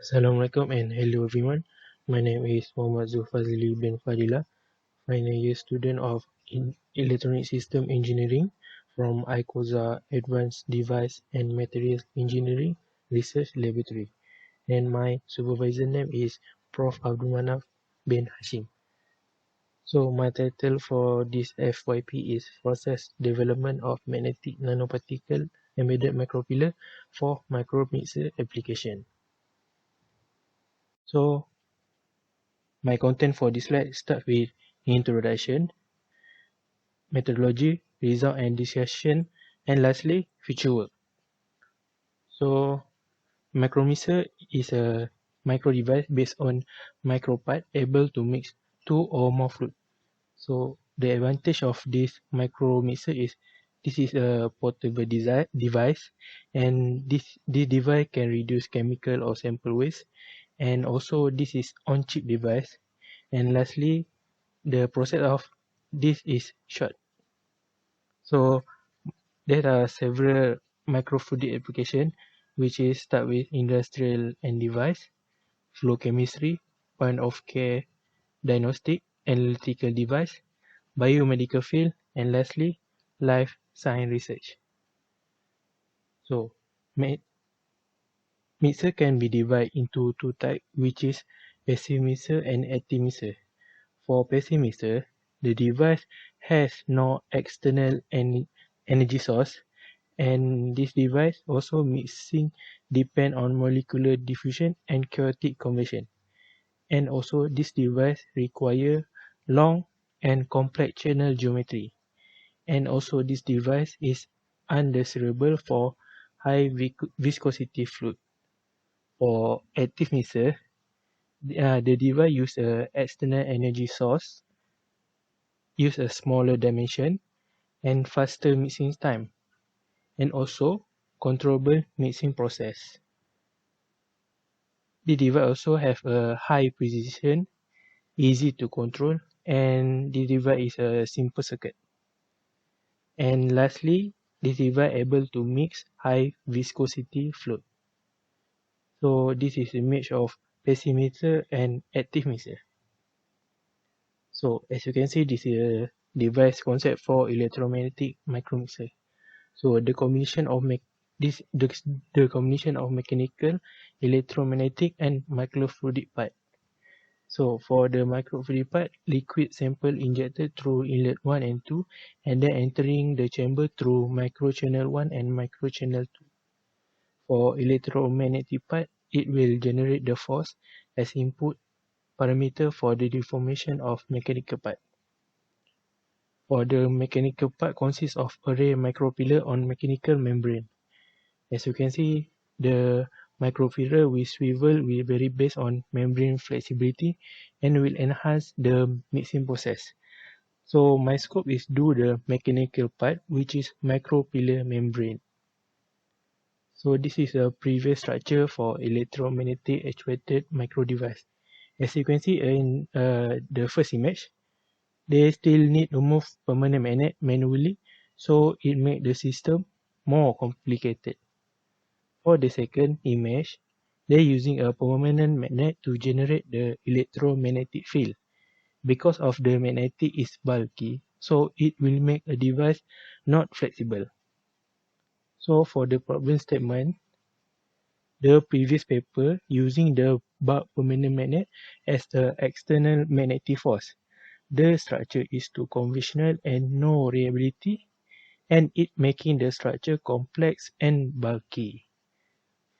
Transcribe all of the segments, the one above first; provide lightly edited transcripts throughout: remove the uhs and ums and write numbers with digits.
Assalamualaikum and hello everyone. My name is Muhamad Zulfadzly bin Fadilah, final year student of Electronic System Engineering from ICOSA Advanced Device and Materials Engineering Research Laboratory. And my supervisor name is Prof. Abdul Manaf bin Hashim. So my title for this FYP is Process Development of Magnetic Nanoparticle Embedded Micropillar for Micromixer Application. So my content for this slide start with introduction, methodology, result and discussion, and lastly, future work. So, Micromixer is a micro device based on micropart able to mix two or more fluid. So, the advantage of this Micromixer is this is a portable device, and this device can reduce chemical or sample waste, and also this is on-chip device. And lastly, the process of this is short. So there are several microfluidic applications, which is start with industrial and device, flow chemistry, point of care diagnostic, analytical device, biomedical field, and lastly, life science research. So mixer can be divided into two types, which is passive mixer and active mixer. For passive mixer, the device has no external energy source, and this device also mixing depend on molecular diffusion and chaotic convection. And also this device require long and complex channel geometry. And also this device is undesirable for high viscosity fluid. For active mixer, the device use a external energy source, use a smaller dimension, and faster mixing time, and also controllable mixing process. The device also have a high precision, easy to control, and the device is a simple circuit. And lastly, this device able to mix high viscosity fluid. So this is image of passive mixer and active mixer. So as you can see, this is a device concept for electromagnetic micromixer. So the combination of the combination of mechanical, electromagnetic, and microfluidic part. So for the microfluidic part, liquid sample injected through inlet 1 and 2, and then entering the chamber through microchannel 1 and microchannel 2. For electromagnetic part, it will generate the force as input parameter for the deformation of mechanical part. For the mechanical part consists of array micropillar on mechanical membrane. As you can see, the micropillar will swivel will vary based on membrane flexibility and will enhance the mixing process. So my scope is do the mechanical part, which is micropillar membrane. So this is a previous structure for electromagnetic actuated micro device. As you can see in the first image, they still need to move permanent magnet manually, so it make the system more complicated. For the second image, they're using a permanent magnet to generate the electromagnetic field. Because of the magnetic is bulky, so it will make a device not flexible. So for the problem statement, the previous paper using the bulk permanent magnet as the external magnetic force. The structure is too conventional and no reliability, and it making the structure complex and bulky.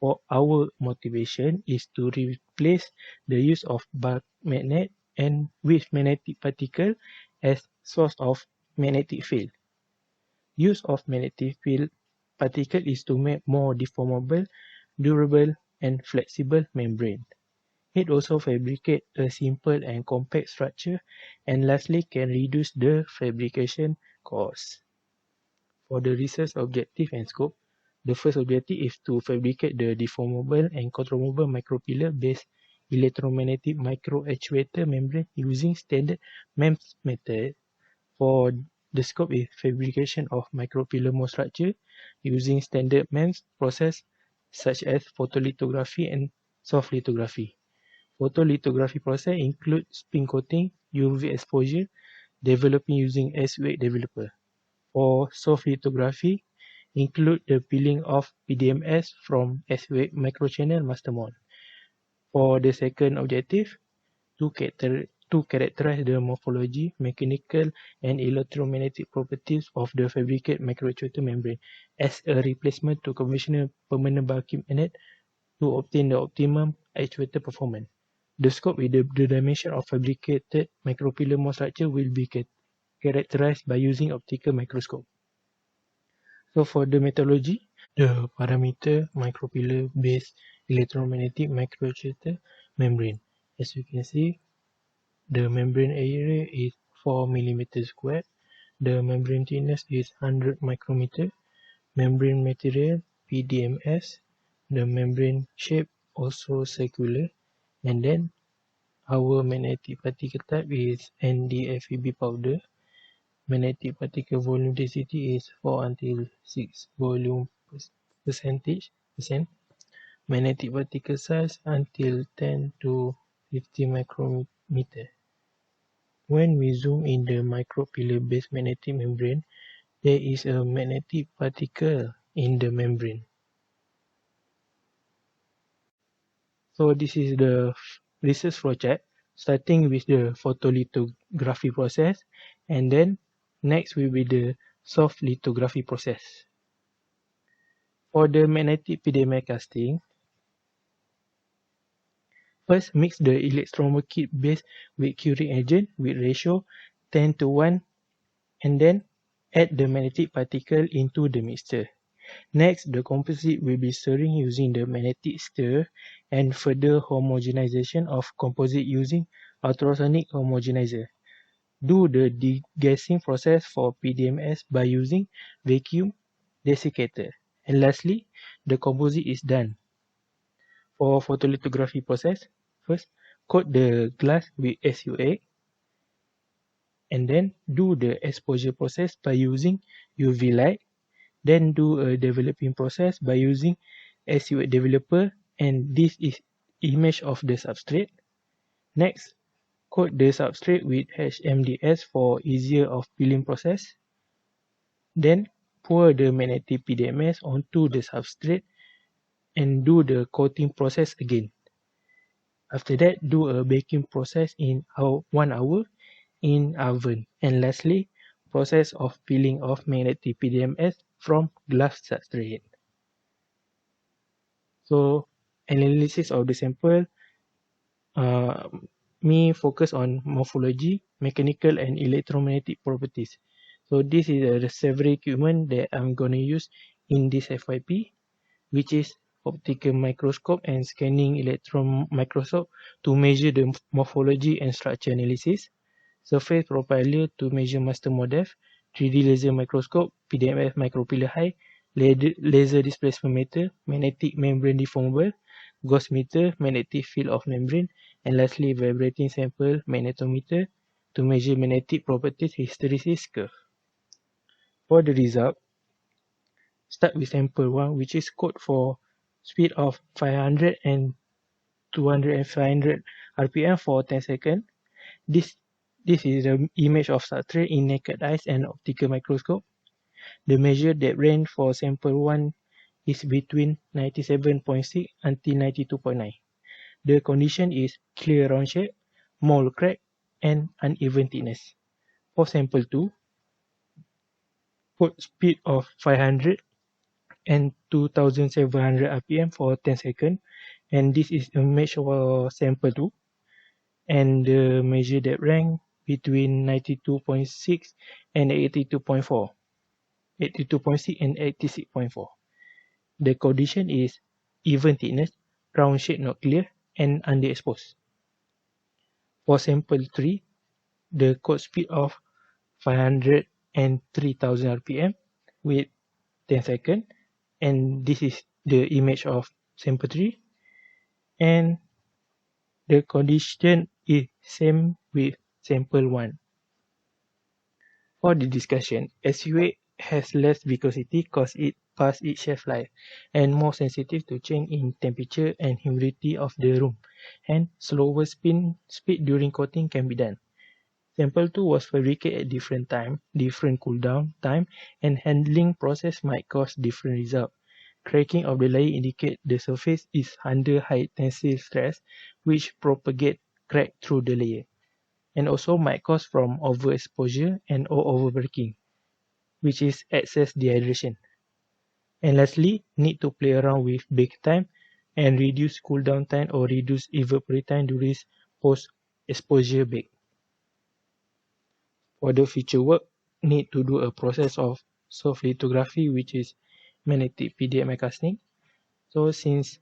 For our motivation is to replace the use of bulk magnet and with magnetic particle as source of magnetic field. Use of magnetic field particle is to make more deformable, durable, and flexible membrane. It also fabricate a simple and compact structure, and lastly can reduce the fabrication cost. For the research objective and scope, the first objective is to fabricate the deformable and controllable micropillar-based electromagnetic microactuator membrane using standard MEMS method. For the scope is fabrication of micropillar mold structure using standard MEMS process such as photolithography and soft lithography. Photolithography process include spin coating, UV exposure, developing using SU8 developer. For soft lithography, include the peeling of PDMS from SU8 microchannel master mold. For the second objective, to characterize the morphology, mechanical, and electromagnetic properties of the fabricated microactuator membrane as a replacement to conventional permanent bulky magnet to obtain the optimum actuator performance. The scope with the dimension of fabricated micropillar mold structure will be characterized by using optical microscope. So for the methodology, the parameter micropillar based electromagnetic microactuator membrane. As you can see, the membrane area is 4 mm squared. The membrane thickness is 100 micrometer. Membrane material PDMS. The membrane shape also circular. And then our magnetic particle type is NdFeB powder. Magnetic particle volume density is 4 until 6 volume percent. Magnetic particle size until 10 to 50 micrometer. When we zoom in the micropillar based magnetic membrane, there is a magnetic particle in the membrane. So this is the research flowchart, starting with the photolithography process, and then next will be the soft lithography process. For the magnetic PDMS casting, first mix the electromer kit base with curing agent with ratio 10:1, and then add the magnetic particle into the mixture. Next, the composite will be stirring using the magnetic stir and further homogenization of composite using ultrasonic homogenizer. Do the degassing process for PDMS by using vacuum desiccator. And lastly, the composite is done. For photolithography process, first coat the glass with SU8 and then do the exposure process by using UV light. Then do a developing process by using SU8 developer, and this is image of the substrate. Next, coat the substrate with HMDS for easier of peeling process. Then pour the magnetic PDMS onto the substrate and do the coating process again. After that, do a baking process in 1 hour in oven. And lastly, process of peeling of magnetic PDMS from glass substrate. So analysis of the sample, me focus on morphology, mechanical and electromagnetic properties. So this is the several equipment that I'm going to use in this FYP, which is optical microscope and scanning electron microscope to measure the morphology and structure analysis, surface profiler to measure master mold depth, 3D laser microscope, PDMS micropillar height, laser displacement meter, magnetic membrane deformable, gauge meter, magnetic field of membrane, and lastly vibrating sample magnetometer to measure magnetic properties hysteresis curve. For the result, start with sample 1, which is code for speed of 500 and 200 and 500 RPM for 10 seconds. This is the image of substrate in naked eyes and optical microscope. The measure that range for sample 1 is between 97.6 until 92.9. The condition is clear round shape, mold crack, and uneven thickness. For sample 2, put speed of 500 and 2700 RPM for 10 seconds, and this is a image for sample 2, and the measure that rank between 92.6 and 82.4, 82.6 and 86.4. The condition is even thickness, round shape not clear, and underexposed. For sample 3, the code speed of 500 and 3000 RPM with 10 seconds, and this is the image of sample 3, and the condition is same with sample 1. For the discussion, SU8 has less viscosity because it past its shelf life, and more sensitive to change in temperature and humidity of the room, and slower speed during coating can be done. Sample 2 was fabricated at different time, different cool down time, and handling process might cause different result. Cracking of the layer indicate the surface is under high tensile stress, which propagate crack through the layer, and also might cause from overexposure and or overbreaking, which is excess dehydration. And lastly, need to play around with bake time and reduce cool down time or reduce evaporate time during post-exposure bake. For the future work, need to do a process of soft lithography, which is magnetic PDF mechanic. So since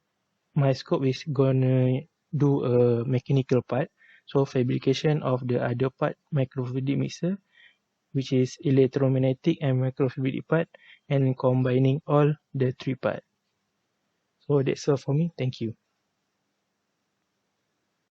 my scope is gonna do a mechanical part, so fabrication of the other part, microfluidic mixer, which is electromagnetic and microfluidic part, and combining all the three parts. So that's all for me. Thank you.